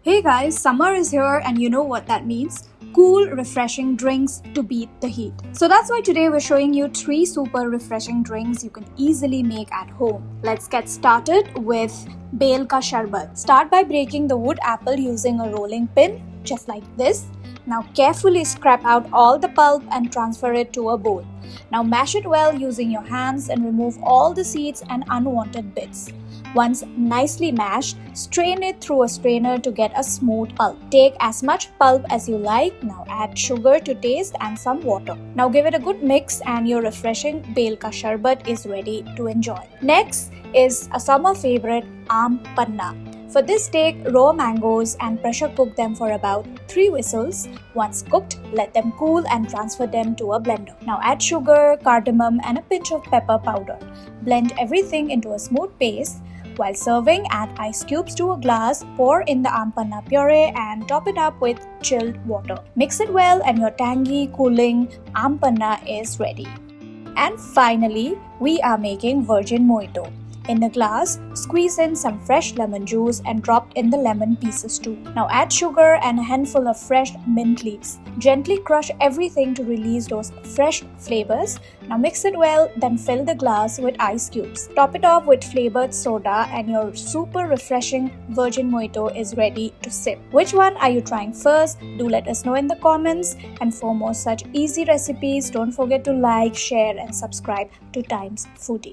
Hey guys, summer is here and you know what that means? Cool, refreshing drinks to beat the heat. So that's why today we're showing you 3 super refreshing drinks you can easily make at home. Let's get started with Bel Ka Sharbat. Start by breaking the wood apple using a rolling pin, just like this. Now carefully scrape out all the pulp and transfer it to a bowl. Now mash it well using your hands and remove all the seeds and unwanted bits. Once nicely mashed, strain it through a strainer to get a smooth pulp. Take as much pulp as you like. Now add sugar to taste and some water. Now give it a good mix and your refreshing Bel Ka Sharbat is ready to enjoy. Next is a summer favorite, Aam Panna. For this, take raw mangoes and pressure cook them for about 3 whistles. Once cooked, let them cool and transfer them to a blender. Now add sugar, cardamom and a pinch of pepper powder. Blend everything into a smooth paste. While serving, add ice cubes to a glass, pour in the Aam Panna puree and top it up with chilled water. Mix it well and your tangy, cooling Aam Panna is ready. And finally, we are making Virgin Mojito. In the glass, squeeze in some fresh lemon juice and drop in the lemon pieces too. Now add sugar and a handful of fresh mint leaves. Gently crush everything to release those fresh flavors. Now mix it well, then fill the glass with ice cubes. Top it off with flavored soda and your super refreshing Virgin Mojito is ready to sip. Which one are you trying first? Do let us know in the comments. And for more such easy recipes, don't forget to like, share and subscribe to Times Foodie.